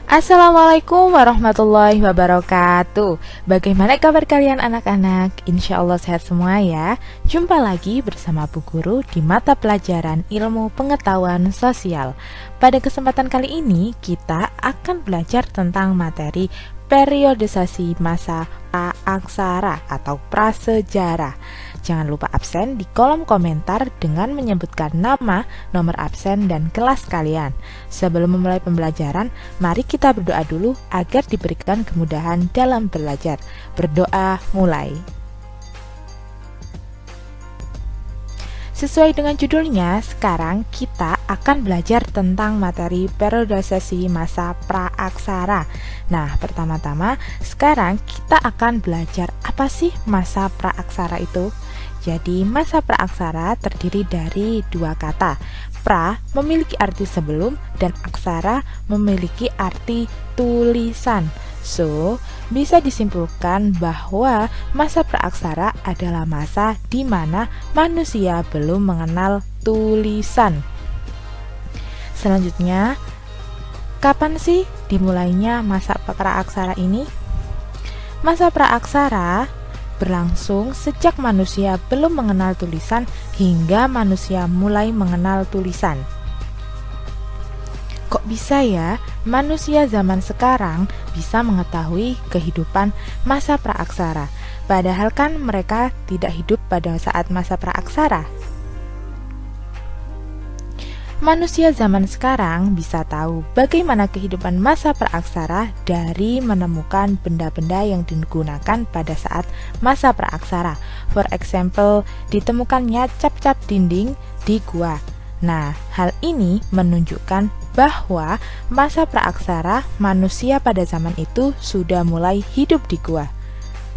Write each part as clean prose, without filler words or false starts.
Assalamualaikum warahmatullahi wabarakatuh. Bagaimana kabar kalian anak-anak? Insya Allah sehat semua ya. Jumpa lagi bersama Bu Guru di mata pelajaran ilmu pengetahuan sosial. Pada kesempatan kali ini kita akan belajar tentang materi periodisasi masa praaksara atau prasejarah. Jangan lupa absen di kolom komentar dengan menyebutkan nama, nomor absen, dan kelas kalian. Sebelum memulai pembelajaran, mari kita berdoa dulu agar diberikan kemudahan dalam belajar. Berdoa mulai. Sesuai dengan judulnya, sekarang kita akan belajar tentang materi periodisasi masa praaksara. Nah, pertama-tama sekarang kita akan belajar apa sih masa praaksara itu? Jadi, masa praaksara terdiri dari dua kata. Pra memiliki arti sebelum dan aksara memiliki arti tulisan. So, bisa disimpulkan bahwa masa praaksara adalah masa di mana manusia belum mengenal tulisan. Selanjutnya, kapan sih dimulainya masa praaksara ini? Masa praaksara berlangsung sejak manusia belum mengenal tulisan hingga manusia mulai mengenal tulisan. Kok bisa ya manusia zaman sekarang bisa mengetahui kehidupan masa praaksara, padahal kan mereka tidak hidup pada saat masa praaksara? Manusia zaman sekarang bisa tahu bagaimana kehidupan masa praaksara dari menemukan benda-benda yang digunakan pada saat masa praaksara. For example, ditemukannya cap-cap dinding di gua. Nah, hal ini menunjukkan bahwa masa praaksara manusia pada zaman itu sudah mulai hidup di gua.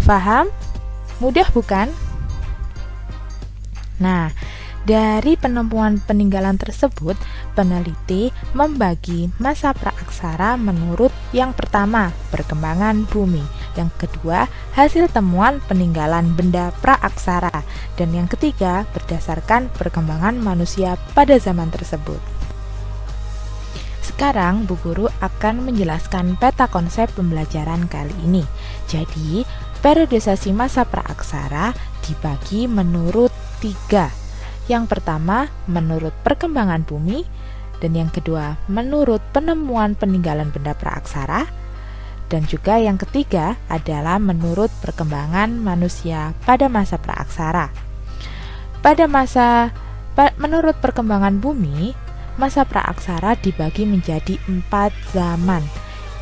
Faham? Mudah bukan? Nah, dari penemuan peninggalan tersebut, peneliti membagi masa praaksara menurut yang pertama, perkembangan bumi, yang kedua, hasil temuan peninggalan benda praaksara, dan yang ketiga, berdasarkan perkembangan manusia pada zaman tersebut. Sekarang, Bu Guru akan menjelaskan peta konsep pembelajaran kali ini. Jadi, periodisasi masa praaksara dibagi menurut tiga. Yang pertama, menurut perkembangan bumi, dan yang kedua, menurut penemuan peninggalan benda praaksara, dan juga yang ketiga adalah menurut perkembangan manusia pada masa praaksara. Menurut perkembangan bumi, masa praaksara dibagi menjadi 4 zaman.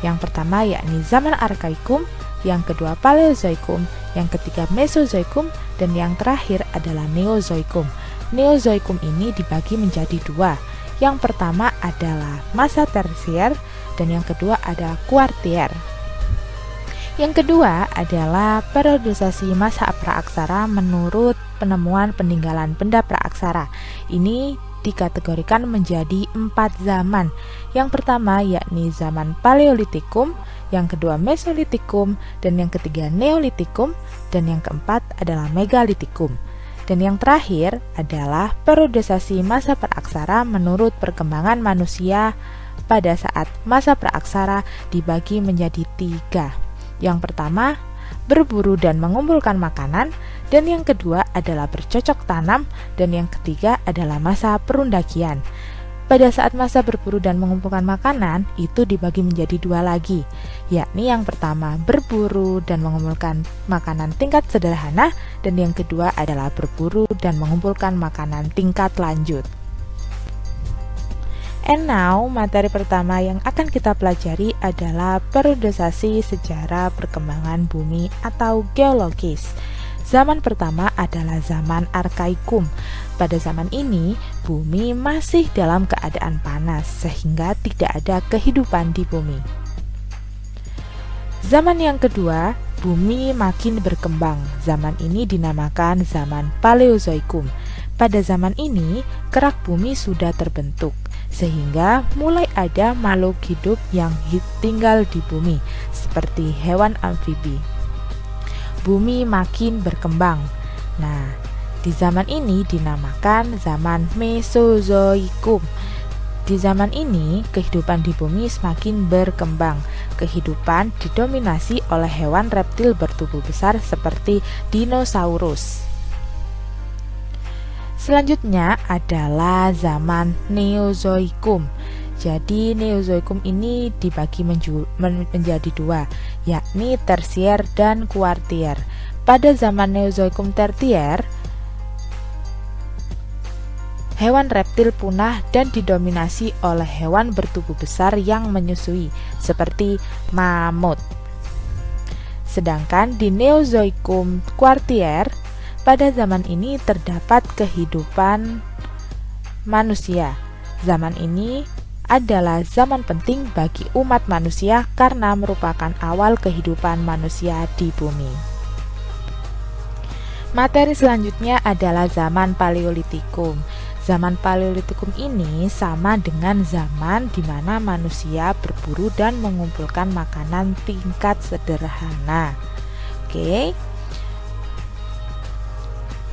Yang pertama yakni zaman Arkaikum, yang kedua Paleozoikum, yang ketiga Mesozoikum, dan yang terakhir adalah Neozoikum. Neozoikum ini dibagi menjadi dua. Yang pertama adalah masa tersier dan yang kedua adalah kuartier. Yang kedua adalah periodisasi masa praaksara menurut penemuan peninggalan benda praaksara. Ini dikategorikan menjadi 4 zaman. Yang pertama yakni zaman Paleolitikum, yang kedua Mesolitikum, dan yang ketiga Neolitikum, dan yang keempat adalah Megalitikum. Dan yang terakhir adalah periodisasi masa praaksara menurut perkembangan manusia pada saat masa praaksara dibagi menjadi 3. Yang pertama, berburu dan mengumpulkan makanan, dan yang kedua adalah bercocok tanam, dan yang ketiga adalah masa perundakian. Pada saat masa berburu dan mengumpulkan makanan, itu dibagi menjadi 2 lagi, yakni yang pertama berburu dan mengumpulkan makanan tingkat sederhana, dan yang kedua adalah berburu dan mengumpulkan makanan tingkat lanjut. And now, materi pertama yang akan kita pelajari adalah periodisasi sejarah perkembangan bumi atau geologis. Zaman pertama adalah zaman Arkaikum. Pada zaman ini, bumi masih dalam keadaan panas sehingga tidak ada kehidupan di bumi. Zaman yang kedua, bumi makin berkembang. Zaman ini dinamakan zaman Paleozoikum. Pada zaman ini, kerak bumi sudah terbentuk, sehingga mulai ada makhluk hidup yang tinggal di bumi, seperti hewan amfibi. Bumi makin berkembang. Nah, di zaman ini dinamakan zaman Mesozoikum. Di zaman ini, kehidupan di bumi semakin berkembang. Kehidupan didominasi oleh hewan reptil bertubuh besar seperti dinosaurus. Selanjutnya adalah zaman Neozoikum. Jadi Neozoikum ini dibagi menjadi dua, yakni tersier dan kuartier. Pada zaman Neozoikum tertier, hewan reptil punah dan didominasi oleh hewan bertubuh besar yang menyusui, seperti mamut. Sedangkan di Neozoikum kuartier, pada zaman ini terdapat kehidupan manusia. Zaman ini adalah zaman penting bagi umat manusia karena merupakan awal kehidupan manusia di bumi. Materi selanjutnya adalah zaman Paleolitikum. Zaman Paleolitikum ini sama dengan zaman di mana manusia berburu dan mengumpulkan makanan tingkat sederhana. Oke.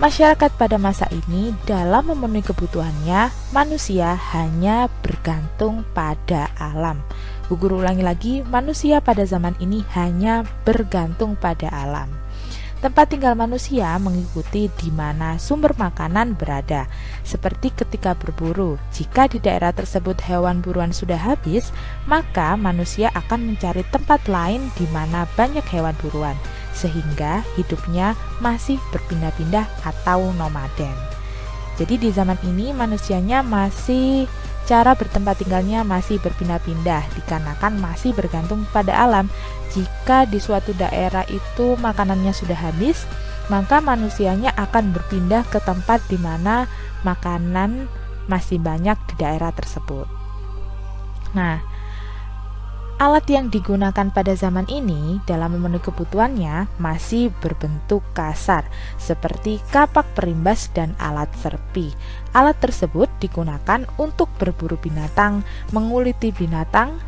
Masyarakat pada masa ini dalam memenuhi kebutuhannya, manusia hanya bergantung pada alam. Bu Guru ulangi lagi, manusia pada zaman ini hanya bergantung pada alam. Tempat tinggal manusia mengikuti di mana sumber makanan berada. Seperti ketika berburu, jika di daerah tersebut hewan buruan sudah habis, maka manusia akan mencari tempat lain di mana banyak hewan buruan, sehingga hidupnya masih berpindah-pindah atau nomaden. Jadi di zaman ini manusianya cara bertempat tinggalnya masih berpindah-pindah dikarenakan masih bergantung pada alam. Jika di suatu daerah itu makanannya sudah habis, maka manusianya akan berpindah ke tempat di mana makanan masih banyak di daerah tersebut. Nah, alat yang digunakan pada zaman ini dalam memenuhi kebutuhannya masih berbentuk kasar, seperti kapak perimbas dan alat serpi. Alat tersebut digunakan untuk berburu binatang, menguliti binatang.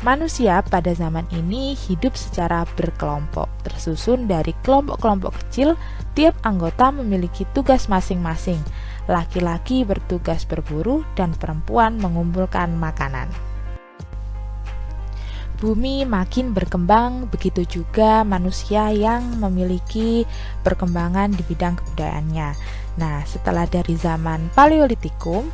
Manusia pada zaman ini hidup secara berkelompok, tersusun dari kelompok-kelompok kecil. Tiap anggota memiliki tugas masing-masing. Laki-laki bertugas berburu dan perempuan mengumpulkan makanan. Bumi makin berkembang, begitu juga manusia yang memiliki perkembangan di bidang kebudayaannya. Nah, setelah dari zaman Paleolitikum,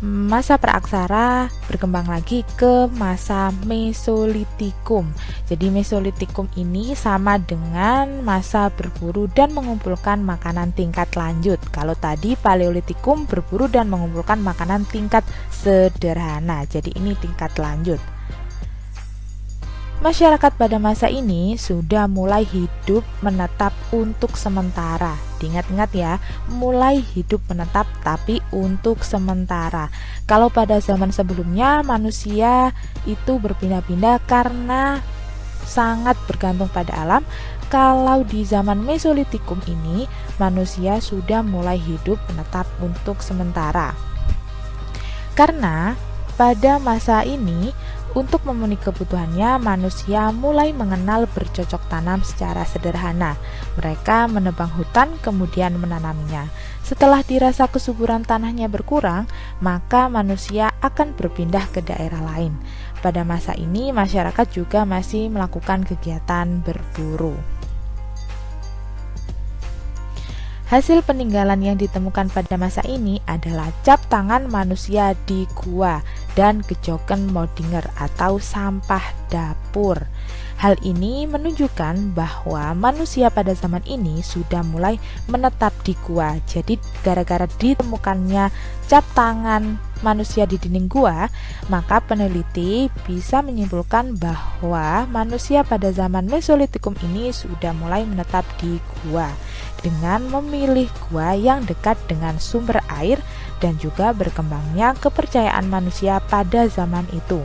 masa praaksara berkembang lagi ke masa Mesolitikum. Jadi Mesolitikum ini sama dengan masa berburu dan mengumpulkan makanan tingkat lanjut. Kalau tadi Paleolitikum berburu dan mengumpulkan makanan tingkat sederhana, jadi ini tingkat lanjut. Masyarakat pada masa ini sudah mulai hidup menetap untuk sementara. Diingat-ingat ya, mulai hidup menetap tapi untuk sementara. Kalau pada zaman sebelumnya manusia itu berpindah-pindah karena sangat bergantung pada alam. Kalau di zaman Mesolitikum ini manusia sudah mulai hidup menetap untuk sementara. Karena pada masa ini untuk memenuhi kebutuhannya, manusia mulai mengenal bercocok tanam secara sederhana. Mereka menebang hutan kemudian menanamnya. Setelah dirasa kesuburan tanahnya berkurang, maka manusia akan berpindah ke daerah lain. Pada masa ini, masyarakat juga masih melakukan kegiatan berburu. Hasil peninggalan yang ditemukan pada masa ini adalah cap tangan manusia di gua dan gejoken Modinger atau sampah dapur. Hal ini menunjukkan bahwa manusia pada zaman ini sudah mulai menetap di gua. Jadi gara-gara ditemukannya cap tangan manusia di dinding gua, maka peneliti bisa menyimpulkan bahwa manusia pada zaman Mesolitikum ini sudah mulai menetap di gua dengan memilih gua yang dekat dengan sumber air dan juga berkembangnya kepercayaan manusia pada zaman itu.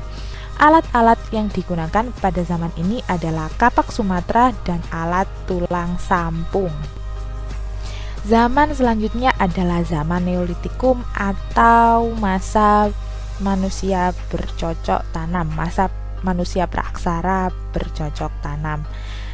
Alat-alat yang digunakan pada zaman ini adalah kapak Sumatera dan alat tulang sampung. Zaman selanjutnya adalah zaman Neolitikum atau masa manusia bercocok tanam, masa manusia praaksara bercocok tanam.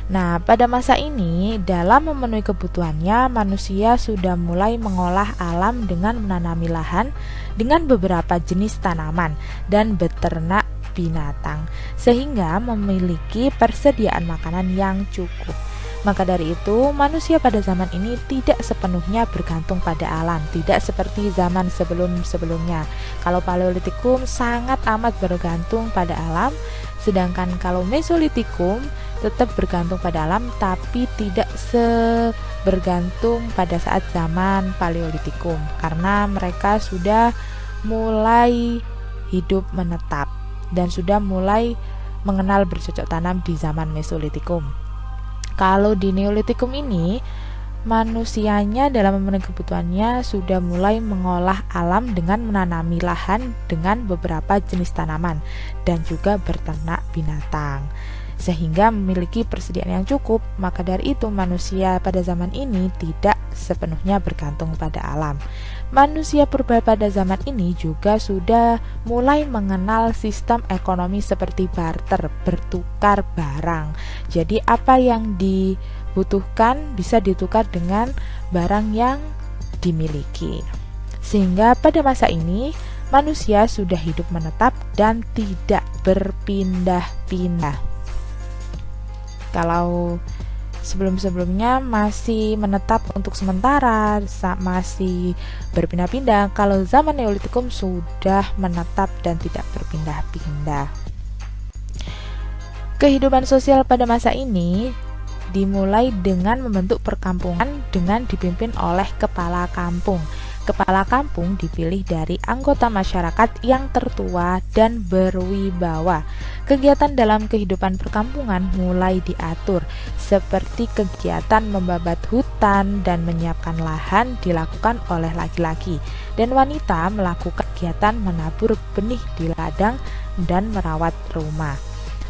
Nah, pada masa ini dalam memenuhi kebutuhannya manusia sudah mulai mengolah alam dengan menanami lahan dengan beberapa jenis tanaman dan beternak binatang, sehingga memiliki persediaan makanan yang cukup. Maka dari itu, manusia pada zaman ini tidak sepenuhnya bergantung pada alam, tidak seperti zaman sebelum-sebelumnya. Kalau Paleolitikum sangat amat bergantung pada alam, sedangkan kalau Mesolitikum tetap bergantung pada alam tapi tidak bergantung pada saat zaman Paleolitikum, karena mereka sudah mulai hidup menetap dan sudah mulai mengenal bercocok tanam di zaman Mesolitikum. Kalau di Neolitikum ini, manusianya dalam memenuhi kebutuhannya sudah mulai mengolah alam dengan menanami lahan dengan beberapa jenis tanaman dan juga berternak binatang, sehingga memiliki persediaan yang cukup. Maka dari itu manusia pada zaman ini tidak sepenuhnya bergantung pada alam. Manusia purba pada zaman ini juga sudah mulai mengenal sistem ekonomi seperti barter, bertukar barang. Jadi apa yang dibutuhkan bisa ditukar dengan barang yang dimiliki. Sehingga pada masa ini manusia sudah hidup menetap dan tidak berpindah-pindah. Kalau sebelum-sebelumnya masih menetap untuk sementara, masih berpindah-pindah. Kalau zaman Neolitikum sudah menetap dan tidak berpindah-pindah. Kehidupan sosial pada masa ini dimulai dengan membentuk perkampungan dengan dipimpin oleh kepala kampung. Kepala kampung dipilih dari anggota masyarakat yang tertua dan berwibawa. Kegiatan dalam kehidupan perkampungan mulai diatur, seperti kegiatan membabat hutan dan menyiapkan lahan dilakukan oleh laki-laki, dan wanita melakukan kegiatan menabur benih di ladang dan merawat rumah.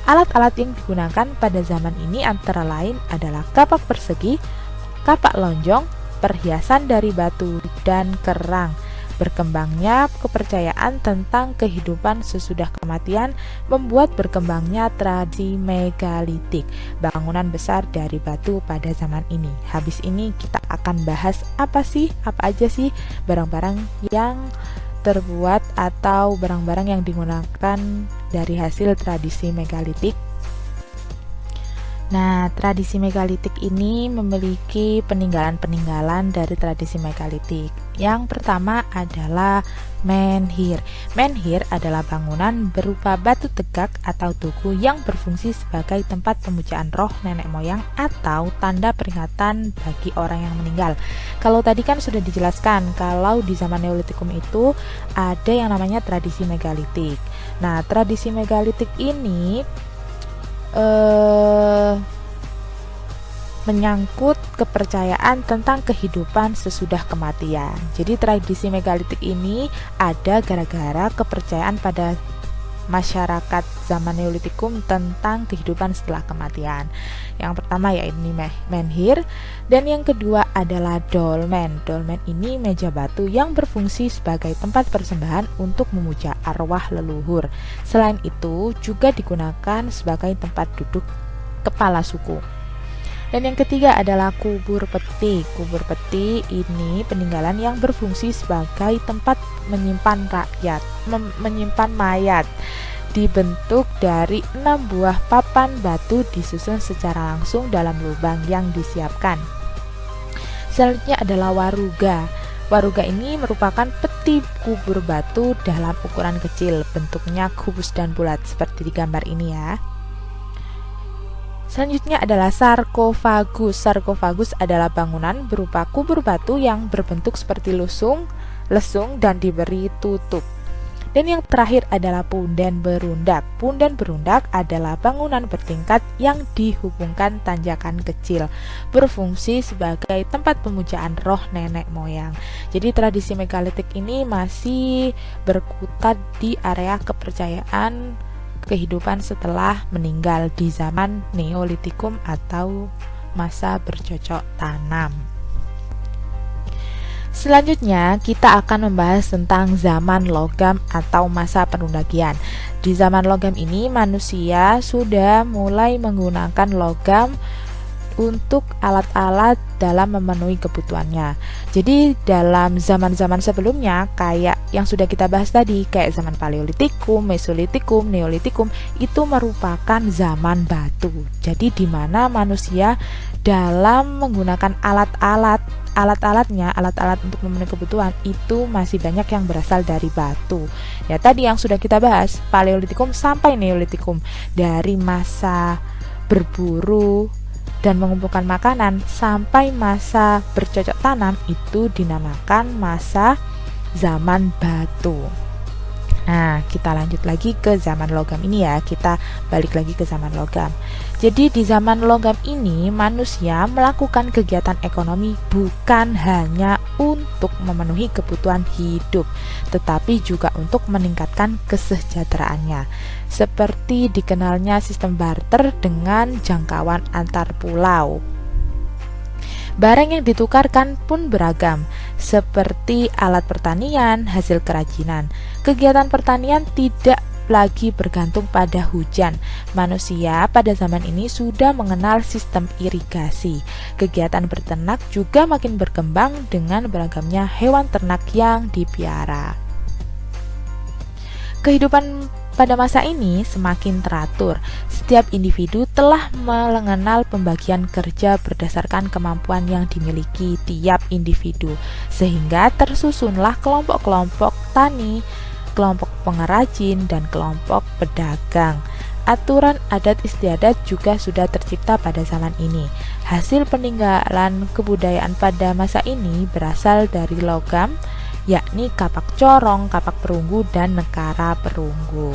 Alat-alat yang digunakan pada zaman ini antara lain adalah kapak persegi, kapak lonjong, perhiasan dari batu, dan kerang. Berkembangnya kepercayaan tentang kehidupan sesudah kematian membuat berkembangnya tradisi megalitik, bangunan besar dari batu pada zaman ini. Habis ini kita akan bahas apa aja sih barang-barang yang terbuat atau barang-barang yang digunakan dari hasil tradisi megalitik. Nah, tradisi megalitik ini memiliki peninggalan-peninggalan dari tradisi megalitik. Yang pertama adalah menhir. Menhir adalah bangunan berupa batu tegak atau tugu yang berfungsi sebagai tempat pemujaan roh nenek moyang atau tanda peringatan bagi orang yang meninggal. Kalau tadi kan sudah dijelaskan kalau di zaman Neolitikum itu ada yang namanya tradisi megalitik. Nah, tradisi megalitik ini menyangkut kepercayaan tentang kehidupan sesudah kematian. Jadi tradisi megalitik ini ada gara-gara kepercayaan pada masyarakat zaman Neolitikum tentang kehidupan setelah kematian. Yang pertama yaitu menhir, dan yang kedua adalah dolmen. Dolmen ini meja batu yang berfungsi sebagai tempat persembahan untuk memuja arwah leluhur. Selain itu juga digunakan sebagai tempat duduk kepala suku. Dan yang ketiga adalah kubur peti. Kubur peti ini peninggalan yang berfungsi sebagai tempat menyimpan menyimpan mayat. Dibentuk dari 6 buah papan batu disusun secara langsung dalam lubang yang disiapkan. Selanjutnya adalah waruga. Waruga ini merupakan peti kubur batu dalam ukuran kecil, bentuknya kubus dan bulat seperti di gambar ini ya. Selanjutnya adalah sarkofagus. Sarkofagus adalah bangunan berupa kubur batu yang berbentuk seperti lesung dan diberi tutup. Dan yang terakhir adalah punden berundak. Punden berundak adalah bangunan bertingkat yang dihubungkan tanjakan kecil, berfungsi sebagai tempat pemujaan roh nenek moyang. Jadi tradisi megalitik ini masih berkutat di area kepercayaan kehidupan setelah meninggal di zaman Neolitikum atau masa bercocok tanam. Selanjutnya kita akan membahas tentang zaman logam atau masa penunagian. Di zaman logam ini manusia sudah mulai menggunakan logam untuk alat-alat dalam memenuhi kebutuhannya. Jadi dalam zaman-zaman sebelumnya kayak yang sudah kita bahas tadi, kayak zaman Paleolitikum, Mesolitikum, Neolitikum, itu merupakan zaman batu. Jadi di mana manusia dalam menggunakan alat-alatnya, alat-alat untuk memenuhi kebutuhan itu masih banyak yang berasal dari batu. Ya tadi yang sudah kita bahas, Paleolitikum sampai Neolitikum, dari masa berburu dan mengumpulkan makanan sampai masa bercocok tanam, itu dinamakan masa zaman batu. Nah, kita lanjut lagi ke zaman logam ini ya. Kita balik lagi ke zaman logam. Jadi di zaman logam ini manusia melakukan kegiatan ekonomi bukan hanya untuk memenuhi kebutuhan hidup, tetapi juga untuk meningkatkan kesejahteraannya. Seperti dikenalnya sistem barter dengan jangkauan antar pulau. Barang yang ditukarkan pun beragam, seperti alat pertanian, hasil kerajinan. Kegiatan pertanian tidak lagi bergantung pada hujan. Manusia pada zaman ini sudah mengenal sistem irigasi. Kegiatan berternak juga makin berkembang dengan beragamnya hewan ternak yang dipiara. Kehidupan pada masa ini semakin teratur. Setiap individu telah mengenal pembagian kerja berdasarkan kemampuan yang dimiliki tiap individu, sehingga tersusunlah kelompok-kelompok tani, kelompok pengrajin, dan kelompok pedagang. Aturan adat istiadat juga sudah tercipta pada zaman ini. Hasil peninggalan kebudayaan pada masa ini berasal dari logam, yakni kapak corong, kapak perunggu, dan nekara perunggu.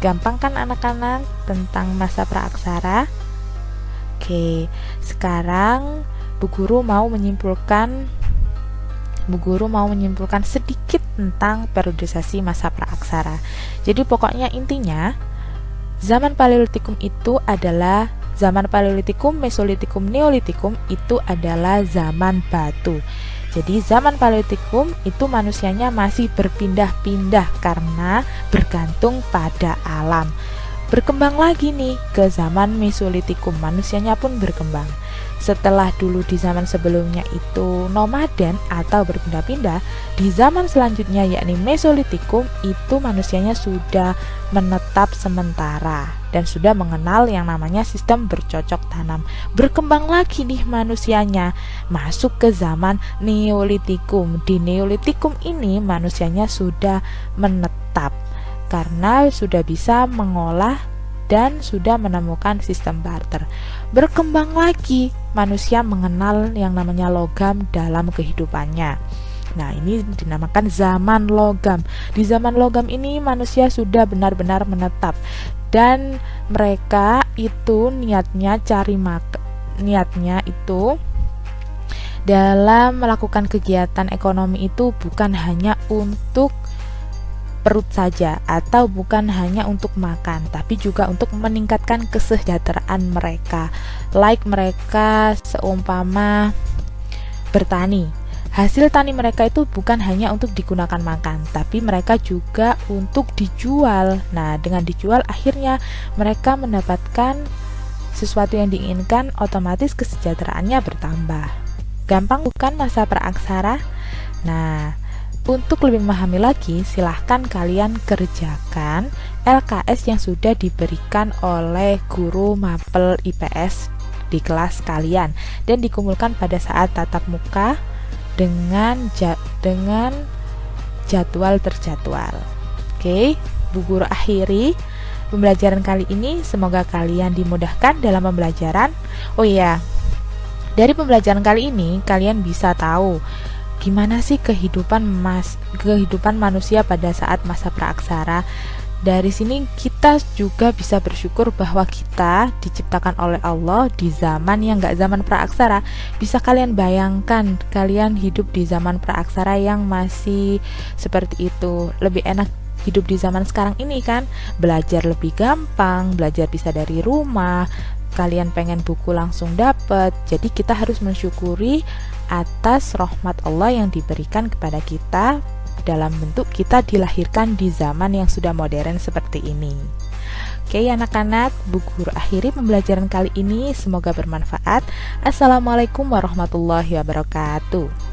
Gampang kan anak-anak tentang masa praaksara? Oke, sekarang Bu Guru mau menyimpulkan sedikit tentang periodisasi masa praaksara. Jadi pokoknya intinya, zaman Paleolitikum itu adalah zaman Paleolitikum, Mesolitikum, Neolitikum itu adalah zaman batu. Jadi zaman Paleolitikum itu manusianya masih berpindah-pindah karena bergantung pada alam. Berkembang lagi nih ke zaman Mesolitikum, manusianya pun berkembang. Setelah dulu di zaman sebelumnya itu nomaden atau berpindah-pindah, di zaman selanjutnya yakni Mesolitikum itu manusianya sudah menetap sementara dan sudah mengenal yang namanya sistem bercocok tanam. Berkembang lagi nih manusianya, masuk ke zaman Neolitikum. Di Neolitikum ini manusianya sudah menetap karena sudah bisa mengolah dan sudah menemukan sistem barter. Berkembang lagi, manusia mengenal yang namanya logam dalam kehidupannya. Nah, ini dinamakan zaman logam. Di zaman logam ini manusia sudah benar-benar menetap dan mereka itu niatnya itu dalam melakukan kegiatan ekonomi itu bukan hanya untuk perut saja atau bukan hanya untuk makan, tapi juga untuk meningkatkan kesejahteraan mereka. Like mereka seumpama bertani, hasil tani mereka itu bukan hanya untuk digunakan makan, tapi mereka juga untuk dijual. Nah, dengan dijual akhirnya mereka mendapatkan sesuatu yang diinginkan, otomatis kesejahteraannya bertambah. Gampang bukan masa praaksara? Nah, untuk lebih memahami lagi, silahkan kalian kerjakan LKS yang sudah diberikan oleh guru mapel IPS di kelas kalian dan dikumpulkan pada saat tatap muka dengan jadwal terjadwal. Oke, Bu Guru akhiri pembelajaran kali ini. Semoga kalian dimudahkan dalam pembelajaran. Oh iya, dari pembelajaran kali ini kalian bisa tahu gimana sih kehidupan manusia pada saat masa praaksara. Dari sini kita juga bisa bersyukur bahwa kita diciptakan oleh Allah di zaman yang gak zaman praaksara. Bisa kalian bayangkan kalian hidup di zaman praaksara yang masih seperti itu. Lebih enak hidup di zaman sekarang ini kan, belajar lebih gampang, belajar bisa dari rumah, kalian pengen buku langsung dapet. Jadi kita harus mensyukuri atas rahmat Allah yang diberikan kepada kita dalam bentuk kita dilahirkan di zaman yang sudah modern seperti ini. Oke anak-anak, Bu Guru akhiri pembelajaran kali ini, semoga bermanfaat. Assalamualaikum warahmatullahi wabarakatuh.